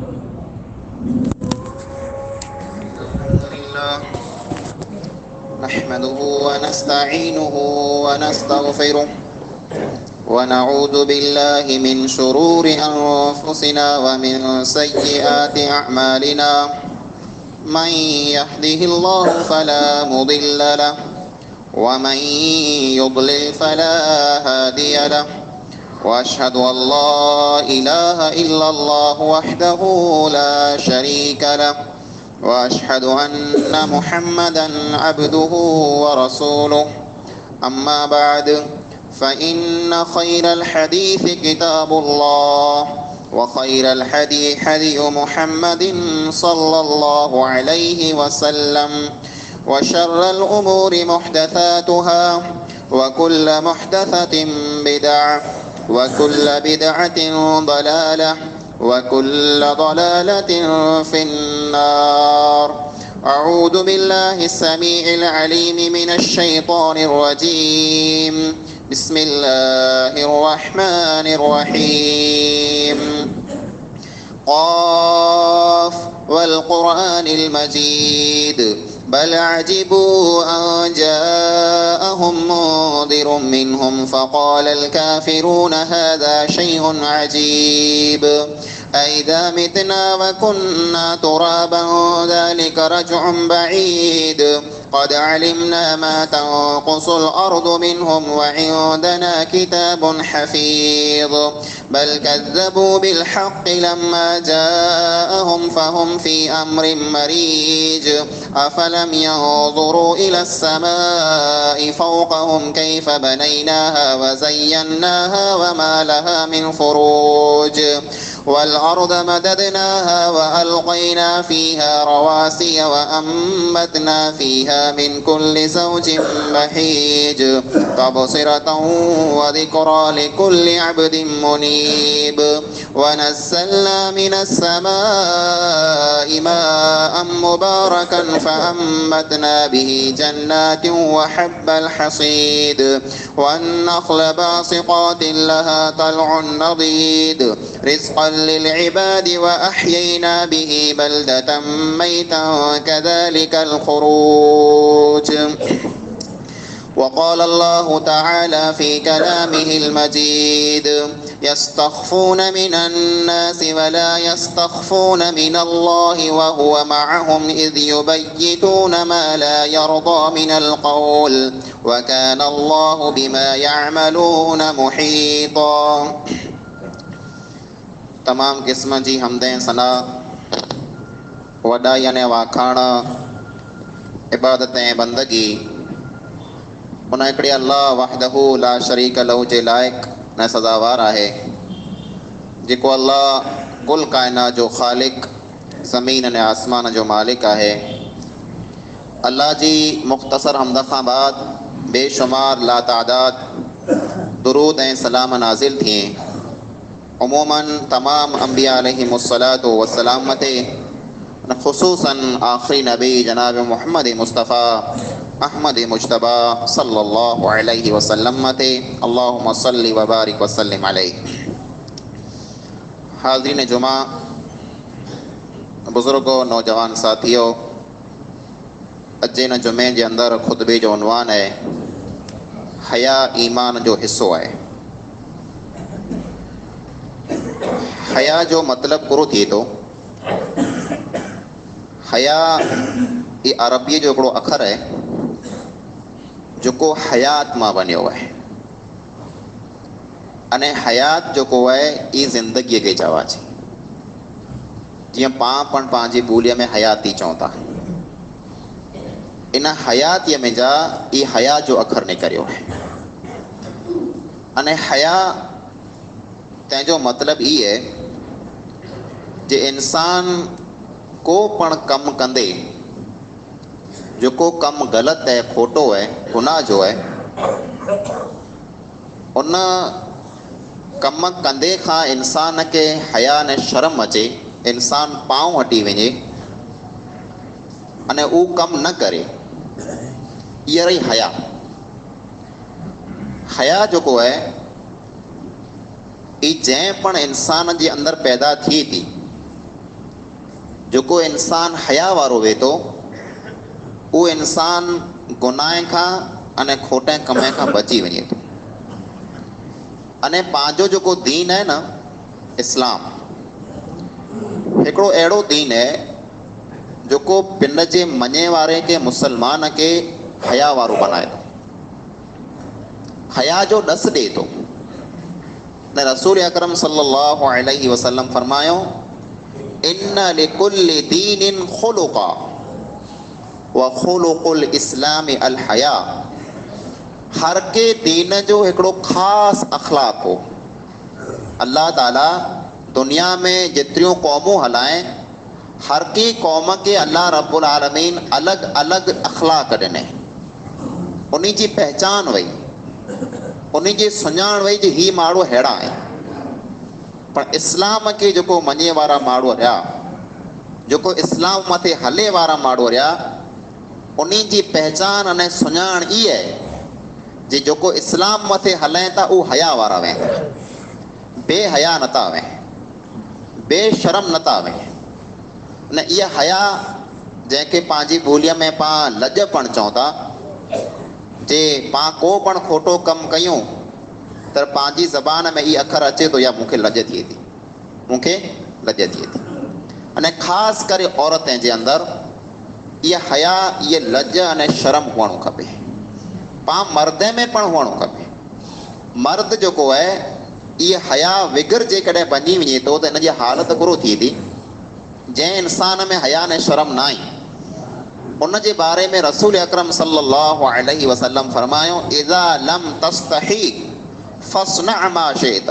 الحمد لله نحمده ونستعينه ونستغفره ونعوذ بالله من شرور أنفسنا ومن سيئات أعمالنا. من يهده الله فلا مضل له ومن يضلل فلا هادي له، وأشهد أن لا إله إلا الله وحده لا شريك له، وأشهد أن محمدا عبده ورسوله. أما بعد، فإن خير الحديث كتاب الله، وخير الهدي هدي محمد صلى الله عليه وسلم، وشر الأمور محدثاتها، وكل محدثة بدعة، وكل بدعة ضلالة، وكل ضلالة في النار. أعوذ بالله السميع العليم من الشيطان الرجيم. بسم الله الرحمن الرحيم. قاف والقرآن المجيد، بل عجبوا أن جاءهم منذر منهم فقال الكافرون هذا شيء عجيب. أئذا متنا وكنا ترابا ذلك رجع بعيد. قد علمنا ما تنقص الأرض منهم وعندنا كتاب حفيظ. بل كذبوا بالحق لما جاءهم فهم في أمر مريج. أفلم ينظروا إلى السماء فوقهم كيف بنيناها وزيناها وما لها من فروج. والأرض مددناها وألقينا فيها رواسي وأنبتنا فيها من كل زوج بهيج. تبصرة وذكرى لكل عبد منيب. ونزلنا من السماء ماء مباركا فأنبتنا به جنات وحب الحصيد. والنخل باسقات لها طلع نضيد، رزقا للعباد وأحيينا به بلدة ميتا كذلك الخروج. وقال الله تعالى في كلامه المجيد: يستخفون من الناس ولا يستخفون من الله وهو معهم إذ يبيتون ما لا يرضى من القول وكان الله بما يعملون محيطا. तमाम क़िस्म जी हमदें सना वॾा याने वाखाण इबादत ऐं बंदगी उन हिकिड़े अल्लाह वहदहू ला शरीक लहू जे लाइक़ न सज़ावार आहे, जेको अल्लाह कुल काइनात जो ख़ालिक, ज़मीन ऐं आसमान जो मालिक आहे। अल्लाह जी मुख़्तसर हमद खां बाद बेशुमार लातादाद दुरूद ऐं सलाम नाज़िल थिए। उमूमन तमाम अंबिया अलैहिमुस्सलातु वस्सलाम ते, ख़ुसूसन आख़िरी नबी जनाब मोहम्मद मुस्तफ़ा अहमद मुज्तबा सल्लल्लाहु अलैहि वसल्लम ते अल्लाहुम्मा सल्लि व बारिक व सल्लिम अलैहि। हाज़रीन जुमा, बुज़ुर्गो, नौजवान साथियों, अॼु हिन जुमे जे अंदरि ख़ुतबे जो उनवान है हया ईमान जो हिस्सो आहे। हया जो मतलब पूरो थिए थो। हया ये अरबी जो हिकिड़ो अखर है जेको हयात मां बनियो आहे। अने हयात जेको आहे ये ज़िंदगीअ खे चवा थी। जीअं पाण पण पंहिंजी ॿोलीअ में हयाती चऊं था। इन हयातीअ में जा ये हया जो अखर निकिरियो आहे। अने हया तंहिंजो मतिलबु ई आहे जे इंसान को पण कमु कंदे जेको कमु ग़लति है, खोटो है, गुनाह जो है, उन कम कंदे खां इंसान खे हया ने शर्म अचे, इंसान पांव हटी वञे अने उहो कमु न करे, इहा रही हया। हया जेको आहे ई जंहिं पण इंसान जे अंदरि पैदा थिए थी जेको इंसान हया वारो वे थो उहो इंसान गुनाह खां अने खोटे कम खां बची वञे थो। अने पंहिंजो जेको दीन आहे न इस्लाम, हिकिड़ो अहिड़ो दीन आहे जेको पिन जे मञे वारे खे मुसलमान खे हया वारो बनाए थो, हया जो ॾस ॾिए थो। न रसूल अकरम सल्लल्लाहु अलैहि वसल्लम फरमायो, इन्न लिकुल्लि दीनिन खुलुका व खुलुकुल इस्लामी अल हया। हर के दीन जो हिकिड़ो ख़ासि अखलाक हो। अल्लाह ताला दुनिया में जेतिरियूं क़ौमूं हलाए, हर की क़ौम खे अल्लाह रब्बुल आलमीन अलॻि अलॻि अखलाक ॾिने, उन जी पहचान वई, उन जी सुञाण वई, ही माण्हू अहिड़ा आहिनि। पर इस्लाम खे जेको मञे वारा माण्हू रहिया, जेको इस्लाम मथे हले वारा माण्हू रहिया, उन जी पहचान अने सुञाण इहा आहे जे जेको इस्लाम मथे हलाइनि था उहो हया वारा वेंदा, बेहया नथा वें, बेशरम नथा वें। न इहा हया जंहिंखे पंहिंजी ॿोलीअ में पाण लॼपण चऊं था, जे पाण को पण खोटो कमु कयूं त पंहिंजी ज़बान में इहा अखर अचे थो, या मूंखे लॼ थिए थी, मूंखे लॼ थिए थी। अने ख़ासि करे औरतें जे अंदरि इहा हया, इहा लॼ अने शर्म हुअणु खपे। पाण मर्द में पण हुअणु खपे। मर्द जेको आहे इहा हया विगर जेकॾहिं बनी वञे थो त इन जी हालत बुरो थिए थी। जंहिं इंसान में हया ने शर्म न आई, उन जे बारे में रसूल अकरम सल्लल्लाहु अलैहि वसल्लम फरमायो, इज़ा लम तस्तही फस्ना मा शित।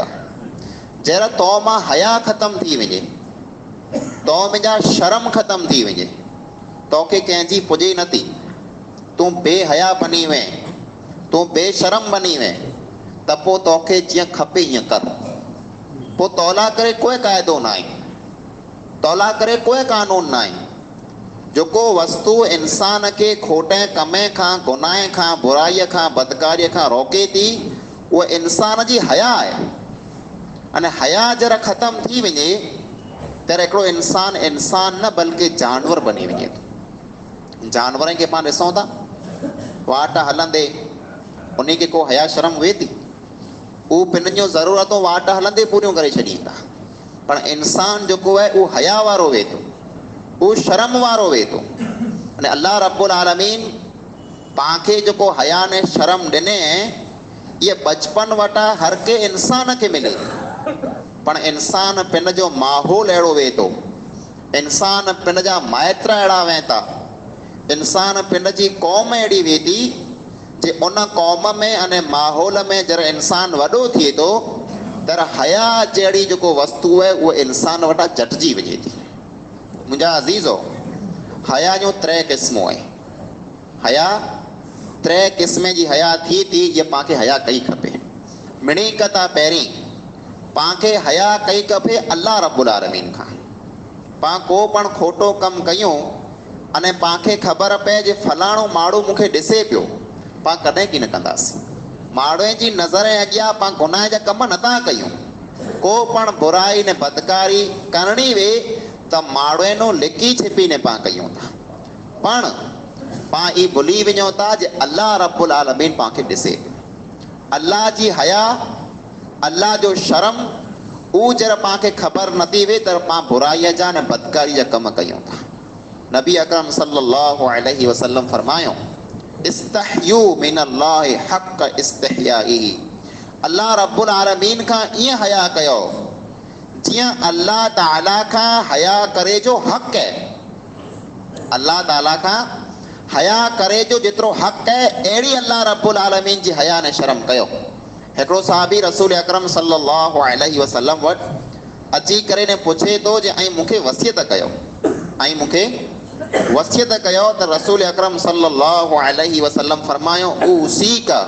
जहिड़ा तो मां हया ख़तम थी वञे, तो मुंहिंजा शर्म ख़तम थी वञे, तोखे कंहिंजी पुॼे नथी, तूं बेहया बनी वएं, तूं बेशरम बनी वएं, त पोइ तोखे जीअं खपे ईअं कर। पोइ तौला करे कोई क़ाइदो न आहे, तौला करे कोई कानून न आहे। जेको वस्तु इंसान खे खोटे कमे खां, गुनाह खां, बुराईअ खां, बदकारीअ खां रोके थी, उहा इंसान जी हया आहे। अने हया जरा ख़तम थी वञे त हिकिड़ो इंसान न बल्कि जानवर बनी वञे थो। जानवरनि खे पाण ॾिसूं था, वाट हलंदे उन खे को हया शर्म हुए थी, उहो पिन जूं ज़रूरतूं वाट हलंदे पूरियूं करे छॾींदा। पर इंसान जेको आहे उहो हया वारो वे थो, उहो शर्म वारो वे थो। अने अल्लाह रब्बुल आलमीन पाणखे जेको हया ने शर्म ॾिने, इहे बचपन वटां हर के इंसान खे मिले थी। पर इंसान पिन जो माहौल अहिड़ो वे थो, इंसान पिन जा माइट अहिड़ा वें था, इंसान पिन जी क़ौम अहिड़ी वे थी जे उन क़ौम में अने माहौल में जॾहिं इंसान वॾो थिए थो त हया जहिड़ी जेको वस्तु आहे उहा इंसान वटां झटिजी वञे थी। मुंहिंजा अज़ीज़ो, हया जूं 3 क़िस्मूं आहे। हया 3 क़िस्म जी हया थिए थी, जे पाणखे हया कई खपे। मिणी कथा पहिरीं पाणखे हया कई खपे अल्लाह रब्बुल आलमीन खां। पाण को पण खोटो कमु कयूं अने पाणखे ख़बर पए जे फलाणो माण्हू मूंखे ॾिसे पियो, पाण कॾहिं की न कंदासीं। माण्हूअ जी नज़र जे अॻियां पाण गुनाह जा कम नथा कयूं। को पण बुराई ने बदकारी करणी वे त माण्हूअ नो लिकी छिपी ने पाण कयूं था। पण पाण ई भुली वञूं था जे अल्लाह रब्बुल आलमीन पाणखे ॾिसे। अल्लाह जी हया, अल्लाह जो शर्म, उहो जरा पाणखे ख़बर नथी वे त पाण बुराईअ जा ने बदकारी जा कम कयूं था। नबी अकरम सल्लल्लाहु अलैहि वसल्लम फरमायो, इस्तहयू मिनल्लाहि हक़ इस्तहयाई। अल्लाह रब्बुल आलमीन खां ईअं हया कयो जीअं अल्लाह ताला खां हया करे जो हक़ है। अल्लाह ताला खां हया करे जो जेतिरो हक़ है, अहिड़ी अल्लाह रब्बुल आलमीन जी हया ने शर्म कयो। हिकिड़ो साहबी रसूल अकरम सल्लल्लाहु अलैहि वसल्लम वटि अची करे ने पुछे थो जे ऐं मूंखे वसियत कयो, ऐं मूंखे वसियत कयो त रसूल अकरम सल्लल्लाहु अलैहि वसल्लम फरमायो, उसीका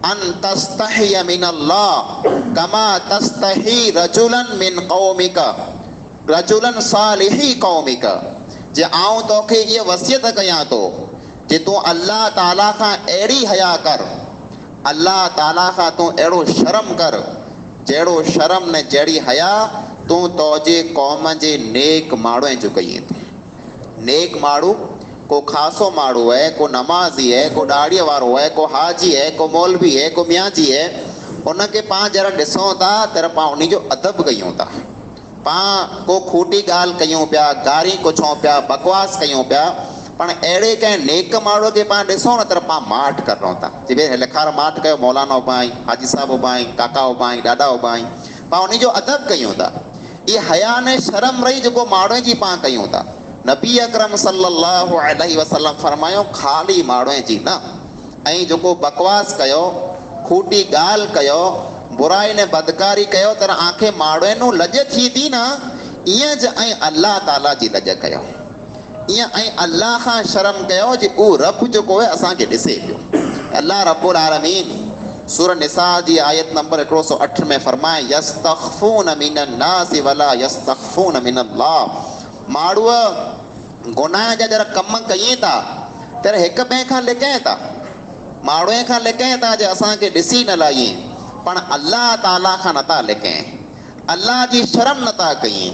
अन तस्तही मिनल्लाह कमा तस्तही रजुलन मिन कौमिका रजुलन सालिही कौमिका। जे आऊं तोखे ये वसियत कयां थो जे तूं अल्लाह ताला खां अहिड़ी हया कर, अल्लाह ताला खां तूं अहिड़ो शर्म कर जहिड़ो शर्म ने जहिड़ी हया तूं तोजे क़ौम जे नेक माण्हूअ जो कई थो। नेक माण्हू, को खासो माण्हू है, को नमाज़ी है, को ॾाड़ीअ वारो है, को हाजी है, को मौलवी है, को मियाजी है, उनखे पाण जरा ॾिसूं था त पाण उन जो अदब कयूं था, पाण को खोटी ॻाल्हि कयूं पिया, गारी कुछूं पिया, बकवास कयूं पिया, पाण अहिड़े कंहिं नेक माण्हूअ खे पाण ॾिसूं न त पाण माठ करूं था, जी भई लिखार माठ कयो, मौलाना उबाई, हाजी साहब उबाई, काका उबाई, ॾाॾा उबाई, पाण उन जो अदब कयूं था। इहे हया ने शर्म रही जेको माण्हूअ जी पाण कयूं था। नबी अकरम सल्लल्लाहु अलैहि वसल्लम फरमायो ख़ाली माण्हूअ जी न, ऐं जेको बकवास कयो, खोटी ॻाल्हि कयो, बुराई ने बदकारी कयो, त आंखे माण्हूअ नूं लॼ थी थी न, ईअं ज ऐं अल्लाह ताला जी लॼ कयो, ईअं ऐं अल्लाह खां शर्म कयो जे उहो रब जेको आहे असांखे ॾिसे पियो। अल्लाह रब्बुल आलमीन सूरह निसा जी आयत नंबर 108 में फरमाए यस्तख़फून मिनन नास वला यस्तख़फून मिनल्लाह। माण्हूअ गुनाह जा जरा कम कयूं था त हिक ॿिए खां लिकाइनि था, माण्हूअ खां लिकाइनि था जे असांखे ॾिसी न लाइए, पण अल्लाह ताला खां नथा लिकाइनि, अल्लाह जी शर्म नथा कयूं,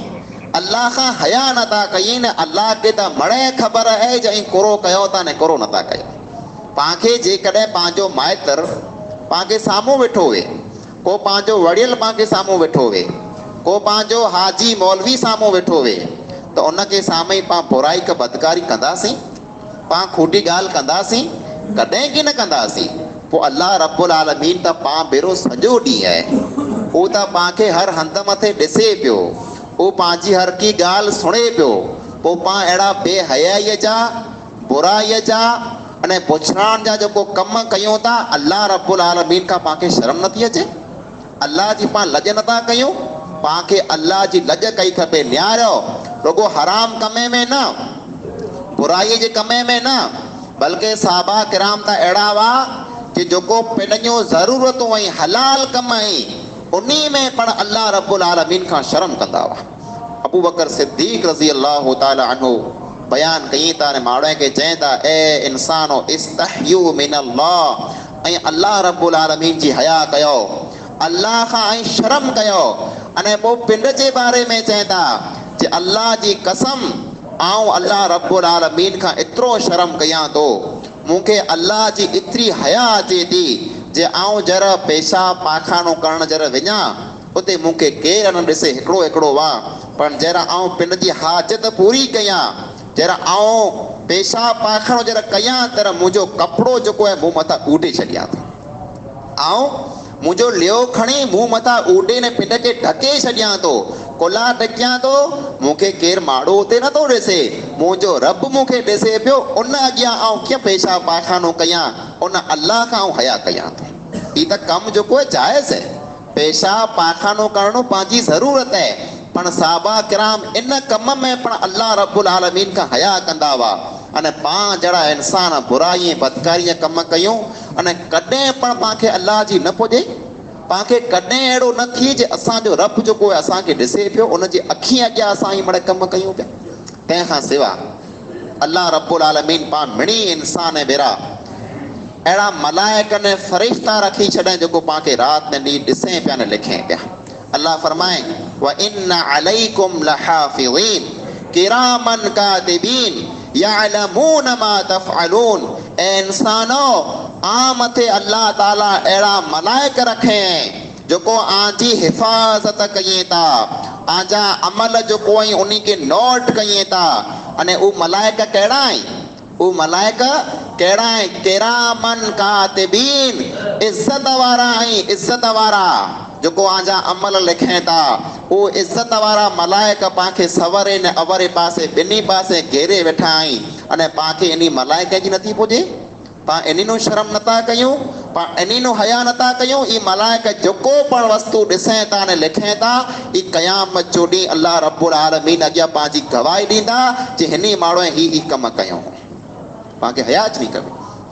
अल्लाह खां हया नथा कयूं न। अल्लाह खे त मड़े ख़बर आहे जे कोरो कयो था न कोरो नथा कयो। पाणखे जेकॾहिं पंहिंजो माइतर पाणखे साम्हूं वेठो हुए, को पंहिंजो वड़ियल पाणखे साम्हूं वेठो हुए, को पंहिंजो हाजी मौलवी साम्हूं वेठो हुए, त उनखे साम्हूं ई पाण बुराई का बदकारी कंदासीं, पाण खोटी ॻाल्हि कंदासीं, कॾहिं की न कंदासीं। पोइ अल्लाह रब्बुल आलमीन त पाण बेरो सॼो ॾींहुं आहे, उहो त पाणखे हर हंध मथे ॾिसे पियो, उहो पंहिंजी हर की ॻाल्हि सुणे पियो। पोइ पाण अहिड़ा बेहयाईअ जा, बुराईअ जा अने पुछड़ाण जा जेको कम कयूं था, अल्लाह रब्बुल आलमीन खां पाणखे शर्म नथी अचे, अल्लाह जी पाण लॼ नथा कयूं। पाणखे अल्लाह जी लॼ कई खपे, न्यारो रुगो हराम कमे में न, बुराईअ जे कमे में न, बल्कि साहबा किराम त अहिड़ा हुआ कि जेको पंहिंजो ज़रूरतूं ऐं हलाल कम आहिनि उन में पण अल्लाह रब्बुल आलमीन खां शर्म कंदा हुआ। अबू बकर सिद्दीक़ रज़ी अल्लाह ताला अन्हु बयान कई था ने माण्हूअ खे चवनि था ए इंसानो इस्तहयू मिनल्लाह, ऐं अल्लाह रब्बुल आलमीन जी हया कयो, अल्लाह खां ऐं शर्म कयो। अने पोइ पिंड जे बारे में चवनि था जे अल्लाह जी कसम आऊं अल्लाह रब्बुल आलमीन खां एतिरो शर्म कयां थो, मूंखे अल्लाह जी एतिरी हया अचे थी जे आऊं जरा पेशाब पाखानो करणु जरा वञा उते मूंखे केरु न ॾिसे, हिकिड़ो हिकिड़ो वाह, पर जरा आऊं पिंड जी हाजत पूरी कयां, जरा आऊं पेशाब पाखानो जरा कयां त मुंहिंजो कपिड़ो जेको आहे मूं मथां उॾे छॾियां थो, आऊं मुंहिंजो लियो खणी मूं मथां उॾे ने पिंड खे ढके छॾियां थो, कुला ढकियां थो, मूंखे केरु माण्हू उते नथो ॾिसे, मुंहिंजो रब मूंखे ॾिसे पियो, उन अॻियां आऊं कीअं पेशाब पाखानो कयां, उन अल्लाह खां आऊं हया कयां थो। ही त कमु जेको आहे जाइज़ आहे, पेशाब पाखानो करणो पंहिंजी ज़रूरत आहे, पण साहबा किराम इन कम में पण अल्लाह रब्बुल आलमीन खां हया कंदा हुआ। अने पाण जहिड़ा इंसान बुराई बदकारी कम कयूं अने कॾहिं पण पाणखे अल्लाह जी न पुॼे, पाणखे कॾहिं अहिड़ो न थिए जे असांजो रब जेको आहे असांखे ॾिसे पियो, उनजी अखियुनि अॻियां असां ई मड़े कम कयूं पिया। तंहिंखां सवाइ अल्लाह रब्बुल आलमीन पाण मिणी इंसान बेरा अहिड़ा मलाइक ने फ़रिश्ता रखी छॾनि जेको पाणखे राति ने ॾींहुं ॾिसे पिया न लिखे पिया। अल्लाह फरमाए व इन्न अलैकुम लहाफ़िज़ीन किरामन कातिबीन यअलमून मा तफ़अलून। ए इंसानो आ मथे अल्लाह ताला अहिड़ा मलाइक रखे जेको आंजी हिफ़ाज़त कयूं था, आंजा अमल जेको आई उन खे नोट कयूं था। अने उ मलाइक कहिड़ा आहिनि, उ मलाइक कहिड़ा आहिनि, किरामन कातिबीन, इज़त वारा आहिनि, इज़त वारा जेको आंजा अमल लिखे था, उहो इज़त वारा मलाइक पाणखे सवरे ने अवरे पासे ॿिन्ही पासे घेरे वेठा आहिनि। अने पाणखे इन मलाइक जी नथी पुॼे, पाण इन्हीनो शर्म नथा कयूं, पाण इन्हीनो हया नथा कयूं। ई मलाइक जेको पण वस्तु ॾिसे था ने लिखे था, ई क़यामत जो ॾींहुं अल्लाह रब्बुल आलमीन अॻियां पंहिंजी गवाही ॾींदा जे हिन माण्हूअ ही कम कयूं, पाणखे हया अचणी खपे।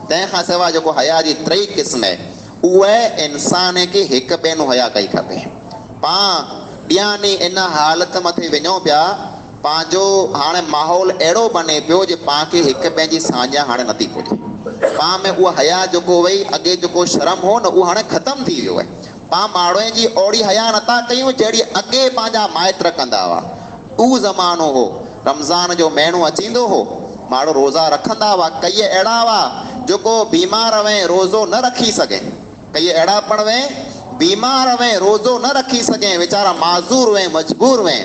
तंहिंखां सवाइ जेको हया जी टी क़िस्म आहे, उहे इंसान खे हिक ॿिए नूं हया कई खपे। पाण ॾियानी इन हालत मथे वञूं पिया, पंहिंजो हाणे माहौल अहिड़ो बने पियो जे पाणखे हिक ॿिए जी साझा हाणे नथी पुॼे। पाण में उहा हया जेको वई अॻे जेको शर्म हो न, उहो हाणे ख़तमु थी वियो आहे। पाण माण्हूअ जी ओड़ी हया नथा कयूं जहिड़ी अॻे पंहिंजा माइट कंदा हुआ। उहो ज़मानो हो, रमज़ान जो महीनो अचींदो हो, माण्हू रोज़ा रखंदा हुआ। कई अहिड़ा हुआ जेको बीमार हुए रोज़ो न रखी सघे, कई अहिड़ा पण हुए बीमार हुए रोज़ो न रखी सघे, वीचारा माज़ूर हुए, मजबूर हुए,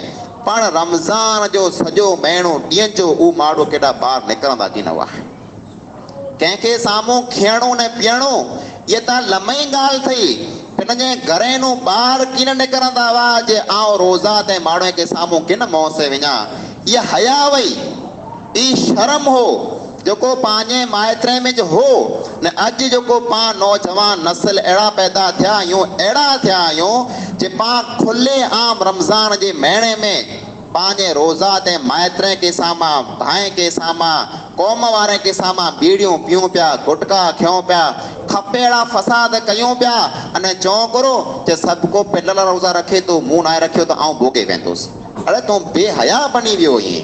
पण रमज़ान जो सॼो महीनो ॾींहं जो उहो माण्हू केॾा ॿाहिरि निकिरंदा की न हुआ। कंहिंखे साम्हूं खियणो न पीअणो इहा त लम्ही ॻाल्हि थी। हिनजे घर नूं ॿाहिरि कीन निकिरंदा हुआ जे आउं रोज़ा ते माण्हू खे साम्हूं किन मुंहं से वञा। इहा हया हुई, ई शर्म हो जेको पंहिंजे माइटरे में जो हो न। अॼु जेको पाण नौजवान नस्ल अहिड़ा पैदा थिया आहियूं, अहिड़ा थिया आहियूं जे पाण खुले आम रमज़ान जे महीने में पंहिंजे रोज़ा ते माइटरे के साम्हूं, भाई के साम्हूं, क़ौम वारे के साम्हूं बीड़ियूं पियूं पिया, गुटका खयूं पिया, खपे अहिड़ा फसाद कयूं पिया। अने चऊं करो जे सभु को पिलल रोज़ा रखे थो, मूं न रखियो त आउं भोगे वेंदुसि। अरे तूं बेहया बनी वियो इएं,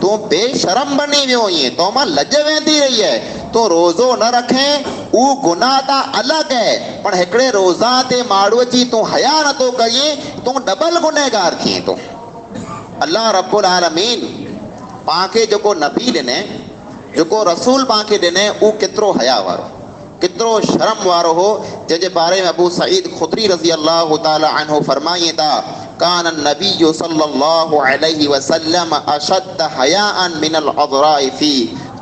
तूं बेशरम बनी वियो इएं, तो मां लज वेंदी रही है। तूं रोज़ो न रखें उहो गुनाह त अलॻि है, पर हिकिड़े रोज़ा ते माण्हू अची तूं हया नथो करीं, तूं डबल गुनहगार थीं थो। अल्लाह रब्बुल आलमीन पांखे जेको नबी ॾिने, जेको रसूल पांखे ॾिने, उहो केतिरो हया वारो, केतिरो शर्म वारो हो, जंहिंजे बारे में अबू सईद खुदरी रज़ी अल्लाह ताला अन्हु फरमाइनि था, कान नबी सल्लल्लाहु अलैहि वसल्लम अशद हयाअन मिनल अज़राइ फी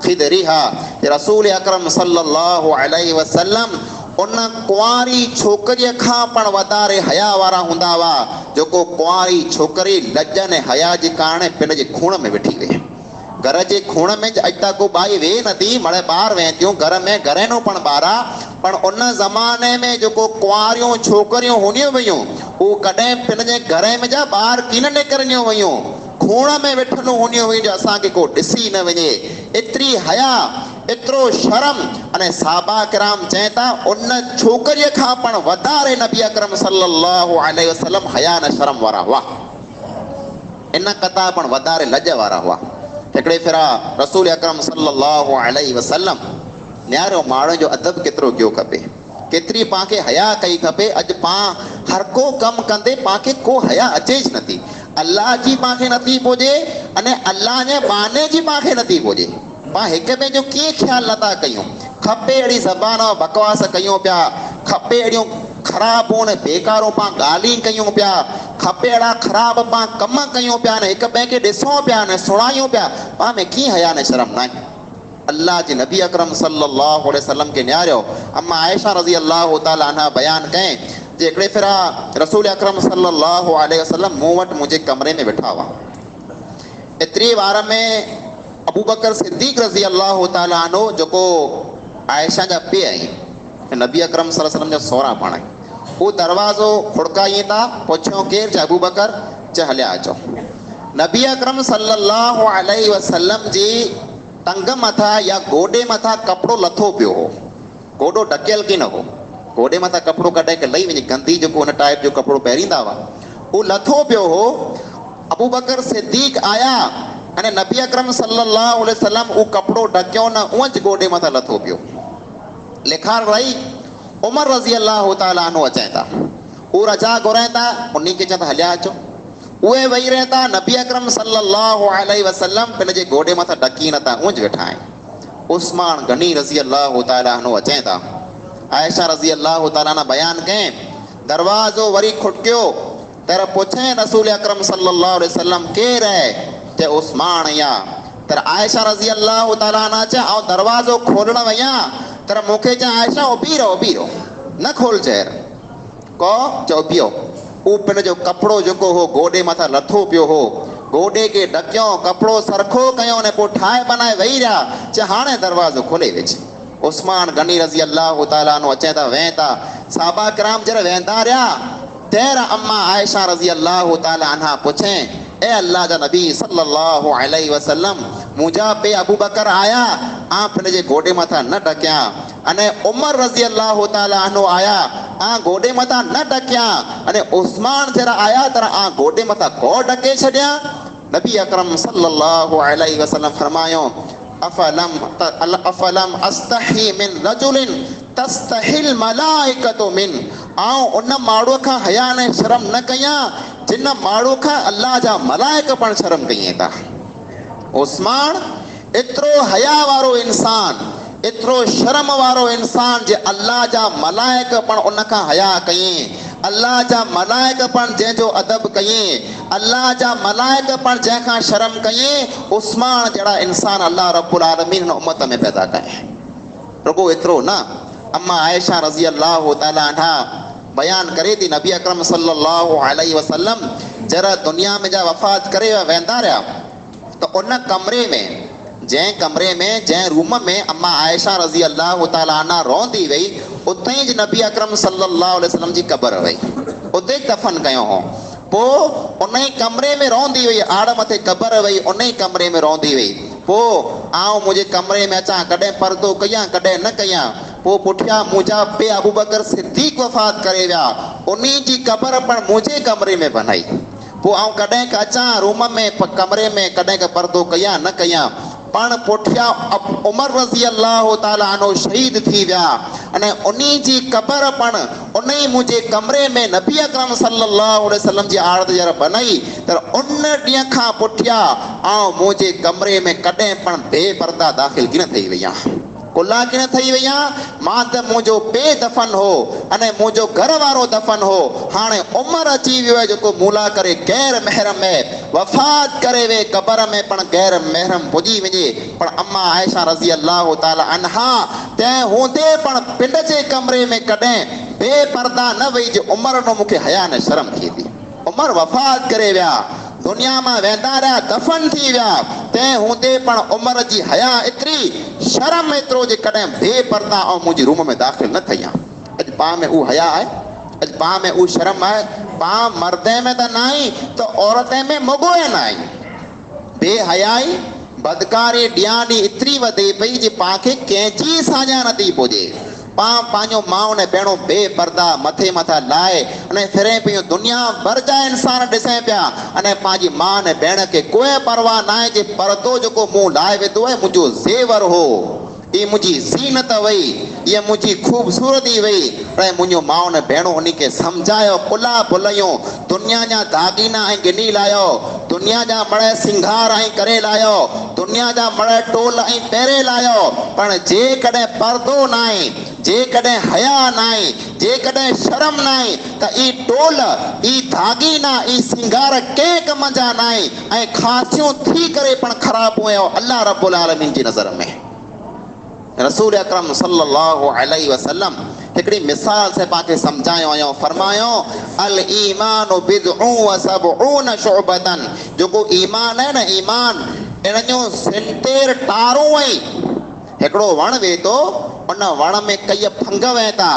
खिदरिहा। रसूल अकरम सल्लल्लाहु अलैहि वसल्लम उन कुंवारी छोकिरीअ खां पण वधारे हया वारा हूंदा हुआ, जेको कुंवारी छोकिरी लज ने हया जे कारण पिन जे खूण में वेठी वई। घर जे खूण में अॼु त को बाई वेह नथी, मड़े ॿाहिरि वेह थियूं, घर में घरेनू पण ॿारा, पण उन ज़माने में जेको कुंवारियूं छोकिरियूं हूंदियूं हुयूं उहो कॾहिं पिन जे घर में जा ॿाहिरि कीन निकिरंदियूं हुयूं, खूण में वेठियूं हूंदियूं हुयूं जो असांखे को ॾिसी न वञे। एतिरी हया, एतिरो शर्म। अने साहबा किराम चवनि था उन छोकिरीअ खां पण वधारे नबी अकरम सल्लल्लाहु अलैहि वसल्लम हया न शर्म वारा हुआ, इन कथा पण वधारे लज वारा हुआ। हिकिड़े फेरा रसूल अकरम सल्लल्लाहु अलैहि वसल्लम न्यारो माण्हू जो अदब केतिरो कयो खपे, केतिरी पांखे हया कई खपे। अॼु पाण हर को कमु कंदे पांखे को हया अचेज नथी, अल्लाह जी पांखे नथी पुॼे अने अल्लाह जे बहाने जी पांखे नथी पुॼे। पाण हिक ॿिए जो कीअं ख़्यालु नथा कयूं, खपे अहिड़ी ज़बान बकवास कयूं पिया, खपे अहिड़ियूं ख़राबूं न बेकारूं पाण ॻाल्हियूं कयूं पिया, खपे अहिड़ा ख़राब पाण कम कयूं पिया, न हिक ॿिए खे ॾिसूं पिया, न सुणायूं पिया, पाण में कीअं हया न शर्म न आहे। अल्लाह जे नबी अकरम सल्लल्लाहु अलैहि वसल्लम के न्यारियो अम्मा आयशा रज़ी अल्लाह ताला अन्हा बयान कएं जे हिकिड़े फेरा रसूल अकरम सल्लल्लाहु अलैहि वसल्लम मूं वटि मुंहिंजे कमरे में वेठा हुआ। एतिरी वार में अबू बकर सिद्दीक़ रज़ी अल्लाह ताला अन्हु जेको आयशा जा पीउ आहिनि, नबी अकरम सल्लल्लाहु अलैहि वसल्लम जा सहुरा पाण आहिनि, उहो दरवाज़ो खुड़काईं था, पुछियो केरु? चयो अबू बकर। चयो हलिया अचो। नबी अकरम सल्लल्लाहु अलैहि वसल्लम जी टंग मथा या गोॾे मथा कपिड़ो लथो पियो हो, गोॾो ढकियल की न हो, गोॾे मथा कपिड़ो कढे के लही वञे, गंदी जेको हुन टाइप जो कपिड़ो पहिरींदा हुआ उहो लथो पियो हो। अबू बकर सिद्दीक़ आया अने नबी अकरम सल्लल्लाहु अलैहि वसल्लम उहो कपिड़ो ढकियो न, उअं ज गोॾे मथा लथो पियो। लिखार रही उमर रज़ी अल्लाह ताला अन्हु अचनि था, उहो रजा घुराइनि था, उन खे चवनि था हलिया अचो। उहे वेही रहे था, नबी अकरम सल्लल्लाहु अलैहि वसल्लम पिन जे गोॾे मथा ढकी नथा, उअं ज वेठा आहिनि। उस्मान गनी रज़ी अल्लाह ताला अन्हु अचनि था, आयशा रज़ी अल्लाह ताला अन्हा बयान कएं दरवाज़ो वरी खुटकियो तर पुछे रसूल अकरम सल्लल्लाहु अलैहि वसल्लम केरु है? ते उस्मान या। तर आयशा रज़ी अल्लाह ताला अन्हा चए ऐं दरवाज़ो खोलण वञा तर मूंखे चए आयशा उभी रहो न खोल चेर को चओ पियो। उहो पिन जो कपिड़ो जेको हो गोॾे मथां लथो पियो हो, गोॾे खे ढकियो, कपिड़ो सरखो कयो ने पोइ ठाहे बनाए वेही रहिया। चए हाणे दरवाज़ो खोले विझ। उस्मान गनी रज़ी अल्लाह ताला अन्हु अचे था, वेह था। साहबा किराम जॾहिं वेंदा रहिया तेर अम्मा आयशा रज़ी अल्लाह ताला अन्हा पुछे ए अल्लाह जा नबी सल्लल्लाहु अलैहि वसल्लम मुंहिंजा पे अबू बकर आया आ पिन जे गोॾे मथां न ढकिया, अने उमर रज़ी अल्लाह ताला अन्हु आया आ गोॾे मथां न ढकिया, अने उस्मान जरा आया तर आ गोॾे मथां को ढके छॾिया। नबी अकरम सल्लल्लाहु अलैहि वसल्लम फरमायो अफलम अस्तही मिन रजुलिन तस्तहिल मलाइकतु मिन। आऊं उन माण्हूअ खां हया ने शर्म न कयां जिन माण्हू खां अल्लाह जा मलाइक पण शर्म कई था। उस्मान एतिरो हया वारो इंसान, एतिरो शर्म वारो इंसान जे अल्लाह जा मलाइक पण उन खां हया कयईं, अल्लाह जा मलाइक पण जंहिंजो अदब कयईं, अल्लाह जा मलाइक पण जंहिंखां शर्म कयईं, उस्मान जहिड़ा इंसान अल्लाह रब्बुल आलमीन हिन उम्मत में पैदा कया। रुगो एतिरो न, अम्मा आयशा रज़ी अल्लाह ताला अन्हा बयान करे थी, नबी अकरम सल्लल्लाहु अलैहि वसल्लम जरा दुनिया में जा वफ़ात करे वेंदा रहिया तो उन कमरे में, जंहिं कमरे में, जंहिं रूम में अम्मा आयशा रज़ी अल्लाह ताला अन्हा रहंदी हुई, उते ई नबी अकरम सल्लल्लाहु अलैहि वसल्लम जी क़बर हुई, उते ई दफ़न कयो हो। पोइ उन ई कमरे में रहंदी हुई, आड़ मथे क़बर हुई, उन ई कमरे में रहंदी हुई। पोइ आउं मुंहिंजे कमरे में अचां, कॾहिं पर्दो कयां कॾहिं न कयां। पोइ पुठियां मुंहिंजा पे अबू बकर सिद्दीक़ वफ़ात करे विया, उन जी क़बर पण मुंहिंजे कमरे में बनाई। पोइ आउं कॾहिं का अचां रूम में कमरे में, कॾहिं का पर्दो कयां न कयां। पण पुठियां उमर रज़ी अल्लाह ताला अन्हु शहीद थी विया, अने उन जी क़बर पण उन ई मुंहिंजे कमरे में नबी अकरम सल्लल्लाहु अलैहि वसल्लम जी आड़त जरा बनाई, त उन ॾींहं खां पुठियां आउं मुंहिंजे कमरे में कॾहिं पण बेपर्दा दाख़िल कीन थी वई आहियां, कुला कीन थी वई आहियां। मां त मुंहिंजो पे दफ़न हो, अने मुंहिंजो घर वारो दफ़न हो, हाणे उमर अची वियो आहे जेको मूला करे गैर महरम में वफ़ात करे वे क़बर में पण गैर महरम पुॼी वञे। पण अम्मा आयशा रज़ी अल्लाह ताला अन्हा तंहिं हूंदे पण पिंड जे कमरे में कॾहिं बेपर्दा न वई, जो उमर नो मूंखे हया न शर्म थी थी। उमर वफ़ात करे विया, दुनिया में वेंदा रहिया, दफ़न थी विया, तंहिं हूंदे पण उमर जी हया एतिरी, शर्म एतिरो जे कॾहिं बेपर्दा ऐं मुंहिंजी रूम में दाख़िल न थी आहियां। अॼु पाण में उहा हया आहे, अॼु पाण में उहा शर्म आहे। पाण मर्दे में त न आई त औरते में मुगोए न आई। बेहयाई बदकारी ॾियां ॾींहुं एतिरी वधे पई जे पाण खे कंहिंजी साॼा नथी पुॼे। पाण पंहिंजो माउ ने पहिरियों बेपर्दा मथे मथा लाए अने फिरे पियूं, दुनिया भर जा इंसान ॾिसे पिया, अने पंहिंजी माउ ने भेण खे कोई परवाह न आहे जे परदो जेको मूं लाहे विधो आहे मुंहिंजो ज़ेवर हो, ये मुंहिंजी ज़ीनत वई, ये मुंहिंजी ख़ूबसूरती वई। पर मुंहिंजो माउ ने भेणो उन खे सम्झायो, कुला भुलयूं, दुनिया जा दागीना ऐं गिनी लायो, दुनिया जा मड़ सिंगार ऐं करे लायो, दुनिया जा मड़ टोल ऐं पहिरे लायो, पण जेकॾहिं पर्दो न आहे, जेकॾहिं हया न आहे, जेकॾहिं शर्म न आहे, त ई टोल, ई दागीना, ई सिंगार कंहिं कम जा न आहे, ऐं ख़ासियूं थी करे पण ख़राब हुयो अल्लाह रब्बुल आलमीन जी नज़र में। रसूल अकरम सल्लल्लाहु अलैहि वसल्लम हिकिड़ी मिसाल से पाण खे सम्झायो आहियो, फरमायो अल ईमानु बिदउ व सबऊन शुअबतन, जेको ईमान आहे न, ईमान इन जो 70 टारूं आई। हिकिड़ो वण वे थो, उन वण में कई फंग वहे था,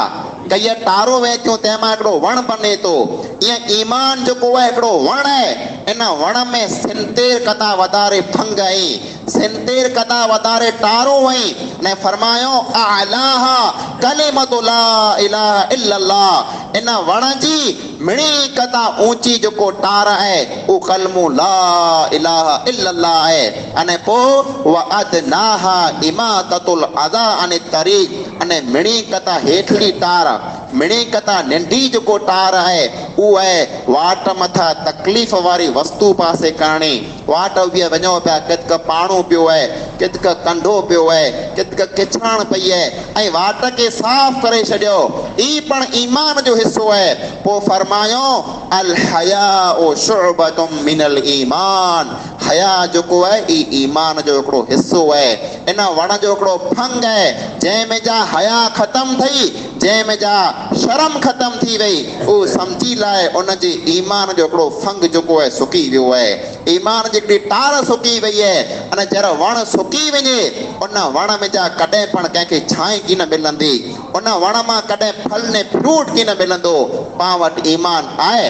कई टारो वहे थियूं, तंहिंमां हिकिड़ो वण बने थो। ईअं ईमान जेको आहे हिकिड़ो वण आहे, इन वण में 70 कदा वधारे फंग आई, 70 कदा वधारे टारो आई। ने फरमायो अलाहा कलिमतु ला इलाहा इल्लल्लाह, इन वण जी मिणी कदा ऊंची जेको टार आहे उहो कलमो ला इलाहा इल्लल्लाह आहे। अने पोइ व अदनाहा इमाततुल अदा अने तरीक़, अने मिणी कदा हेठली टार, मिणी कदा नंढी जेको टार आहे उहो आहे वाट मथां तकलीफ़ वारी वस्तु पासे करणी। वाट बि वञो पिया, कितक पाणो पियो आहे, कितक कंढो पियो आहे, कितक किछाण पई आहे, ऐं वाट खे साफ़ करे छॾियो, ई पण ईमान जो हिसो आहे। पोइ फरमायो अल हयाउ शुअबतुम मिनल ईमान, हया जेको आहे ई ईमान जो हिकिड़ो हिसो आहे। इन वण जो हिकिड़ो फंग आहे, जंहिंमें जा हया ख़तम थी, जंहिंमें जा शर्म ख़तम थी वई, उहो सम्झी लाइ उन जे ईमान जो हिकिड़ो फंग जेको आहे सुकी वियो आहे। ईमान जी हिकिड़ी टार सुकी वई आहे, अने जॾहिं वण सुकी वञे, उन वण में जा कॾहिं पण कंहिंखे छांइ कीन मिलंदी, उन वण मां कॾहिं फल ने फ्रूट कीन मिलंदो। पाण वटि ईमान आहे,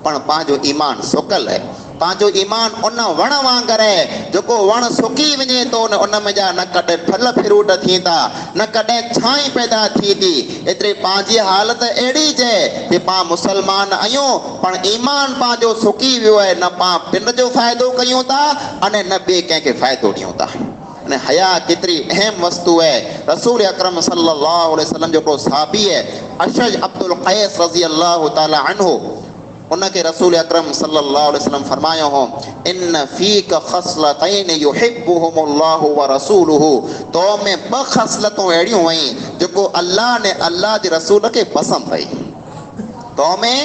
पण पंहिंजो ईमान सुकल आहे। पंहिंजो ईमान उन वण वांगुरु आहे, जेको वण सुकी वञे थो, उन में जा न कॾहिं फल फ्रूट थींदा, न कॾहिं छांइ पैदा थींदी। एतिरी पंहिंजी हालत अहिड़ी जे कि पाण मुस्लमान आहियूं, पण ईमान पंहिंजो सुकी वियो आहे। न पाण पिंड जो फ़ाइदो कयूं था, अने न ॿिए कंहिंखे फ़ाइदो ॾियूं था। अने हया केतिरी अहम वस्तु आहे। रसूल अकरम सल्लल्लाहु अलैहि वसल्लम जो हिकिड़ो सहाबी आहे, अशज अब्दुल क़ैस रज़ी अल्लाह ताला अन्हु, उनके रसूल अकरम सल्लल्लाहु अलैहि वसल्लम फरमायो हो इन फीक खसलतैन युहिब्बुहुमुल्लाहु व रसूलुहु, तो में ब खसलतों अड़ियों वई जो अल्लाह ने अल्लाह जे रसूल के पसंद आई। तो में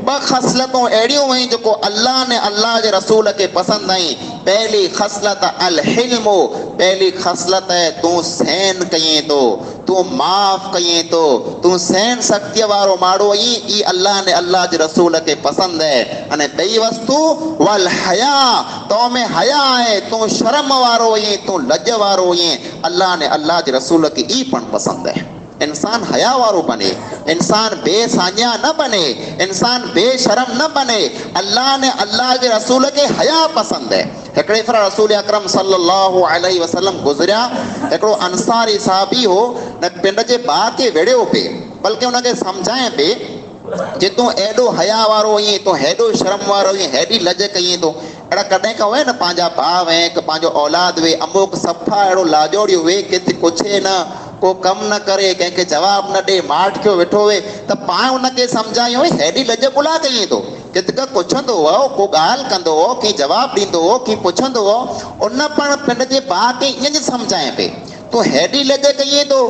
ब खसलतों अड़ियों वई जो अल्लाह ने अल्लाह जे रसूल के पसंद आई। पहली खसलत अल हिल्मो, पहली खसलत है तू सहन कयें तो, तू माफ़ कयें तो, तू सहन शक्ति वारो माड़ो ई अल्लाह ने अल्लाह जे रसूल के पसंद है। अने बई वस्तु वल हया, तो में हया है, तू शर्म वारो ई, तू लज वारो ई, अल्लाह ने अल्लाह जे रसूल के ई पण पसंद है। इंसान हया वारो बने, इंसान बेसान्या न बने, इंसान बेशरम न बने। अल्लाह ने अल्लाह के रसूल के हया पसंद है। हिकिड़े फर रसूल अकरम सल्लल्लाहु अलैहि वसल्लम गुज़रिया, हिकिड़ो अंसारी साहबी हो न पिंड जे भाउ खे विड़ियो पे, बल्कि उनखे सम्झाए पे जे तूं एॾो हया वारो ईअं, तूं हेॾो शर्म वारो ईअं, हेॾी लज कईं तो। अहिड़ा कॾहिं का हुए न पंहिंजा भाउ ऐं पंहिंजो औलाद वे अमुक सफ़ा अहिड़ो लाजोड़ियो वे किथे पुछे न, को कमु न करे, कंहिंखे जवाबु न ॾे, माठ खे वेठो हुए त पाण उनखे सम्झायूं हेॾी लज बुला कईं तो। किथे पुछंदो हो, को ॻाल्हि कंदो हो, कंहिं जवाबु ॾींदो हो, कंहिं पुछंदो हो, उन पण पिंड जे भाउ खे ईअं सम्झाए पे तूं हेॾी लज कईं तो,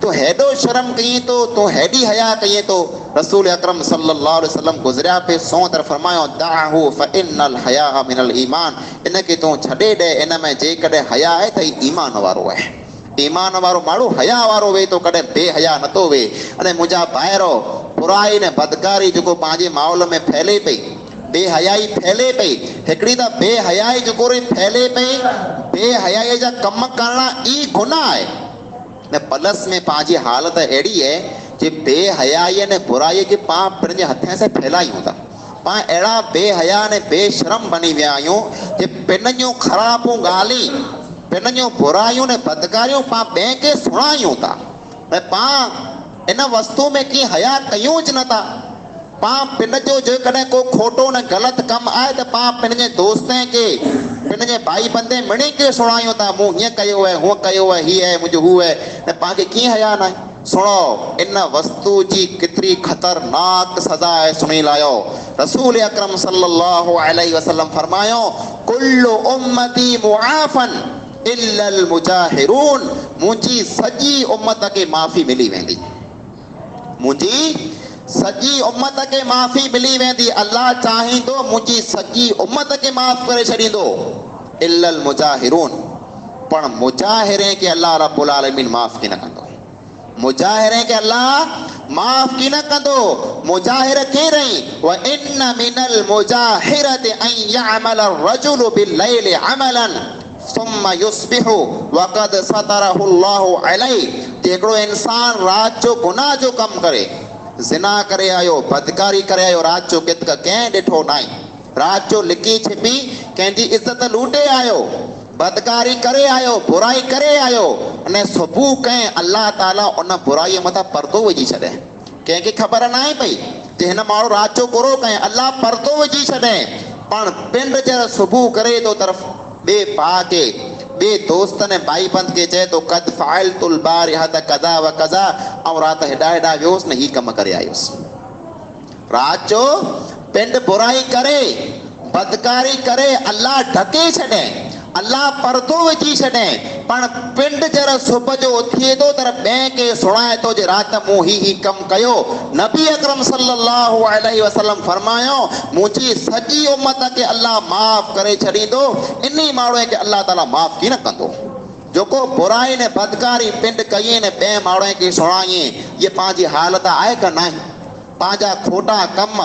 तूं हेॾो शर्म कईं तो, तूं हेॾी हया कईं तो। रसूल अकरम सल्लल्लाहु अलैहि वसल्लम गुज़रिया पे सौ तरफ़ फरमायो दाहू फ़इन्नल हया मिनल ईमान, इनखे तूं छॾे ॾे, इन में जेकॾहिं हया आहे त ईमान वारो आहे। ईमान वारो माण्हू हया वारो वे तो, कॾहिं बेहया नथो वे। अने मुंहिंजा भाइरो बुराई ने बदकारी जेको पंहिंजे माहौल में फैले पई, बेहयाई फैले पई, हिकिड़ी त बेहयाई जेको फैले पई, बेहयाई जा कम करणा ई गुनाह आहे न। पलस में पंहिंजी हालत अहिड़ी आहे जे बेहयाई ने बुराई खे पाण पंहिंजे हथें से फैलायूं था। पाण अहिड़ा बेहया ने बेशरम बनी विया आहियूं जे पिन जूं ख़राबूं ॻाल्हियूं, पिन जूं बुराइयूं ने बदकारियूं पाण ॿिए खे सुणायूं था। ऐं पाण इन वस्तु में कीअं हया कयूं ज नथा। पाण पिन जो जेकॾहिं को खोटो न ग़लति कमु आहे त पाण पंहिंजे दोस्तनि खे, पंहिंजे भाई बंदे मिणी खे सुणायूं था, मूं हीअं कयो आहे, हूअं कयो आहे, हीअ आहे मुंहिंजो हू आहे, ऐं पाण खे कीअं हया न आहे। सुनो इन वस्तु जी केतिरी ख़तरनाक सज़ा आहे सुणी लायो। रसूल अकरम सल्लल्लाहु अलैहि वसल्लम फरमायो कुल्लु उम्मती मुआफ़न इल्लल मुजाहिरून, मुंहिंजी सॼी उम्मत खे माफ़ी मिली वेंदी, मुंहिंजी सॼी उम्मत खे माफ़ी मिली वेंदी। अल्लाह चाहींदो मुंहिंजी सॼी उम्मत खे माफ़ करे छॾींदो, इल्लल मुजाहिरून, पण मुजाहिरे खे अल्लाह रब्बुल आलमीन माफ़ की न कंदो। मुजाहिरे खे अल्लाह माफ़ की न कंदो। मुजाहिर केर रही व इन मिनल मुजाहिरति अन यअमल रजुलु बिल्लैलि अमलन सुम्मा युस्बिहु वक़द सतरहु अल्लाहु अलैहि, हिकिड़ो इंसान रात जो गुनाह जो कमु करे, ज़िना करे आयो, बदकारी करे आयो, रात जो कितक कंहिं ॾिठो न आहे, रात जो लिकी छिपी कंहिंजी इज़त लूटे आयो, बदकारी करे आयो, बुराई करे आयो, अने सुबुह कंहिं अल्लाह ताला उन बुराई मथां पर्दो विझी छॾे। कंहिंखे ख़बर न आहे पई जे हिन माण्हू राति जो बुरो कयईं, अल्लाह पर्दो विझी छॾे। पाण पिंड जे सुबुह करे थो तरफ़ ॿिए भाउ खे, ॿिए दोस्त ने भाई बंद के चए तो कद फ़अलतुल बारिहा त कज़ा व कज़ा, ऐं राति हेॾा हेॾा वियोसि न, ही कमु करे आयुसि। राति जो पिंड बुराई करे, बदकारी करे, अल्लाह ढके छॾे, अल्लाह पर्दो विझी छॾे। पण पिंड जर सुबुह जो उथिए थो त ॿिए खे सुणाए थो जे राति मूं ही कमु कयो। नबी अकरम सल्लल्लाहु अलैहि वसल्लम फरमायो मुंहिंजी सॼी उम्मत खे अल्लाह माफ़ करे छॾींदो, इन माण्हूअ खे अल्लाह ताला माफ़ की न कंदो। जेको बुराई ने बदकारी पिंड कई ने ॿिए माण्हूअ खे सुणाई, ये पंहिंजी हालत आहे का न? पंहिंजा खोटा कम,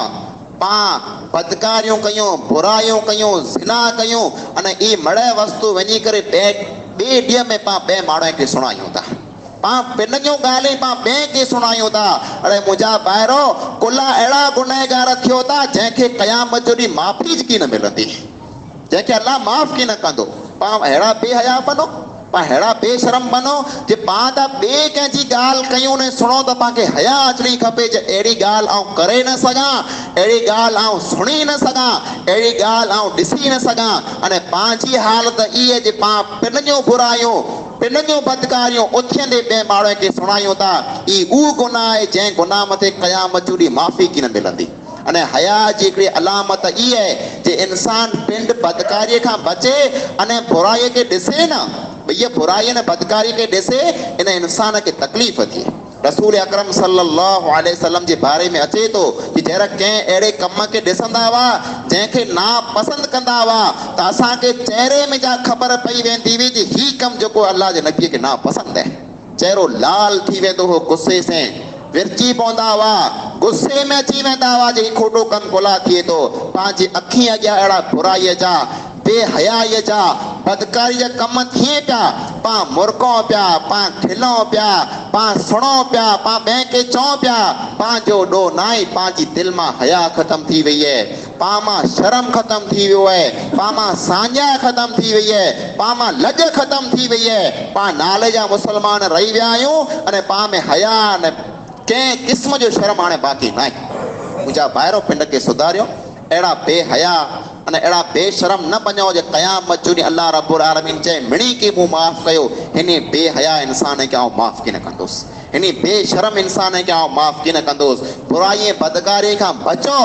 पां बदकारियूं कयूं, बुराइयूं कयूं, ज़िना कयूं, अने ई मड़े वस्तु वञी करे ॿिए ॾींहं में पां ॿिए माण्हूअ खे सुणायूं था। पां पिन जूं ॻाल्हियूं पां ॿिए खे सुणायूं था। अड़े मुंहिंजा ॿाहिरो कुला अहिड़ा गुनहगार थियो था जंहिंखे क़यामत जो ॾींहुं माफ़ी की न मिलंदी, जंहिंखे अल्लाह माफ़ की न कंदो। पां अहिड़ा बेहया बनो, पां अहिड़ा बेशरम बनो जे पां त ॿिए कंहिंजी ॻाल्हि कयूं ने सुणो त पांखे हया अचणी खपे जे अहिड़ी ॻाल्हि आउं करे न सघां, अहिड़ी ॻाल्हि आउं सुणी न सघां, अहिड़ी ॻाल्हि आउं ॾिसी न सघां। अने पंहिंजी हालत इहा जे पां पिन जूं बुराइयूं, पिन जूं बदकारियूं उथियंदे ॿिए माण्हूअ खे सुणायूं था, ई उहो गुनाह आहे जंहिं गुनाह मथे क़यामत जो ॾींहुं माफ़ी की न मिलंदी। अने हया जी हिकिड़ी अलामत ई आहे जे इंसान पिंड बदकारी खां बचे अने बुराई के ॾिसे न, भई बुराई ने बदकारी के ॾिसे इन इंसान के तकलीफ़ थिए। रसूल अकरम सल्लल्लाहु अलैहि वसल्लम जे बारे में अचे तो कि जरा कंहिं अहिड़े कम के ॾिसंदा हुआ जंहिंखे ना पसंद कंदा हुआ त असांखे चेहरे में जा ख़बर पई वेंदी हुई कि ही कम जेको अल्लाह जे नबीअ खे ना पसंद है। चेहरो लाल थी वेंदो हो, गुस्से से विरची पवंदा हुआ, गुस्से में अची वेंदा हुआ जे खोटो कम कोला थिए तो। पंहिंजी अखी अॻियां अहिड़ा बुराईअ जा, बेहयाईअ जा, बदकारी जा कम थिए पिया, पां मुर्को पिया, पां खिलो पिया, पां सुणो पिया, पां ॿिए खे चऊं पिया, पंहिंजो ॾोह न आहे, पंहिंजी दिलि मां हया ख़तम थी वई आहे, पां मां शर्म ख़तम थी वियो आहे, पां मां साञा ख़तम थी वई आहे, पां मां लॼ ख़तम थी वई आहे। पां नाले जा मुस्लमान रही विया आहियूं अने पां में हया न कंहिं क़िस्म जो शर्म हाणे बाक़ी न आहे। मुंहिंजा ॿाहिरो पिंड खे सुधारियो, अहिड़ा बेहया अने अहिड़ा बेशरम न बणो जे क़यामत जो ॾींहुं अल्लाह रब्बुल आलमीन चए मिणी के मूं माफ़ कयो, हिन बेहया इंसान खे आउं माफ़ कीन कंदुसि, हिन बेशरम इंसान खे आउं माफ़ कीन कंदुसि। बुराई बदकारी खां बचो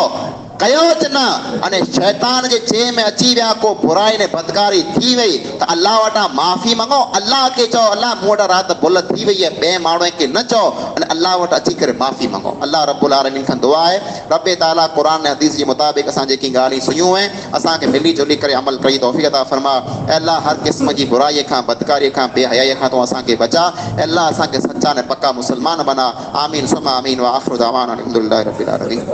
कयो च न अने शैतान जे चए में अची विया, को बुराई ने बदकारी थी वई त अल्लाह वटां माफ़ी मंगो, अल्लाह खे चओ अल्लाह मूं वटां राति भुल थी वई आहे, ॿिए माण्हू खे न चओ अने अल्लाह वटि अची करे माफ़ी मंगो। अल्लाह रब्बुल आलमीन खां दुआ आहे रब ताला क़ुरान ऐं हदीस जे मुताबिक़ असां जेकी ॻाल्हियूं सुनियूं आहिनि असांखे मिली जुली करे अमल करी तौफ़ीक़ अता फरमा। अल्लाह हर क़िस्म जी बुराई खां, बदकारी खां, बेहयाई खां तूं असांखे बचा। अल्लाह असांखे सच्चा ने पक्का मुसलमान बना। आमीन सुम्मा आमीन व आख़िरु दअवाना अल्हम्दुलिल्लाहि रब्बिल आलमीन।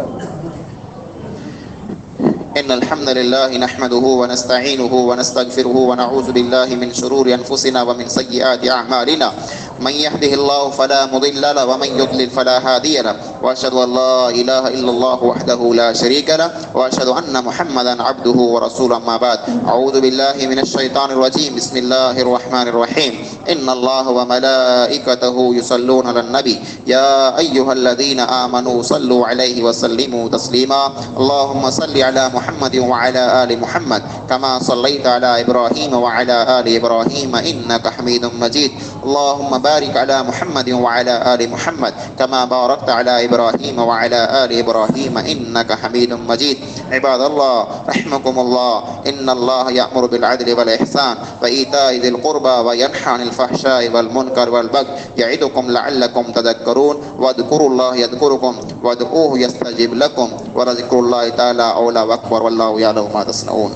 إن الحمد لله نحمده ونستعينه ونستغفره ونعوذ بالله من شرور أنفسنا ومن سيئات أعمالنا من يهده الله فلا مضل له ومن يضلل فلا هادي له وأشهد أن لا إله إلا الله وحده لا شريك له وأشهد أن محمدا عبده ورسوله. أما بعد أعوذ بالله من الشيطان الرجيم بسم الله الرحمن الرحيم إن الله وملائكته يصلون على النبي يا أيها الذين آمنوا صلوا عليه وسلموا تسليما اللهم صل على محمد وعلى آل محمد كما صليت على إبراهيم وعلى آل إبراهيم إنك حميد مجيد اللهم بارك على محمد وعلى آل محمد كما باركت على إبراهيم وعلى آل إبراهيم إنك حميد مجيد. عباد الله رحمكم الله إن الله يأمر بالعدل والإحسان وإيتاء ذي القربى وينهى عن الفحشاء والمنكر والبغي يعظكم لعلكم تذكرون واذكروا الله يذكركم وادعوه يستجب لكم ولذكر الله تعالى أولى وأكبر والله يعلم ما تصنعون.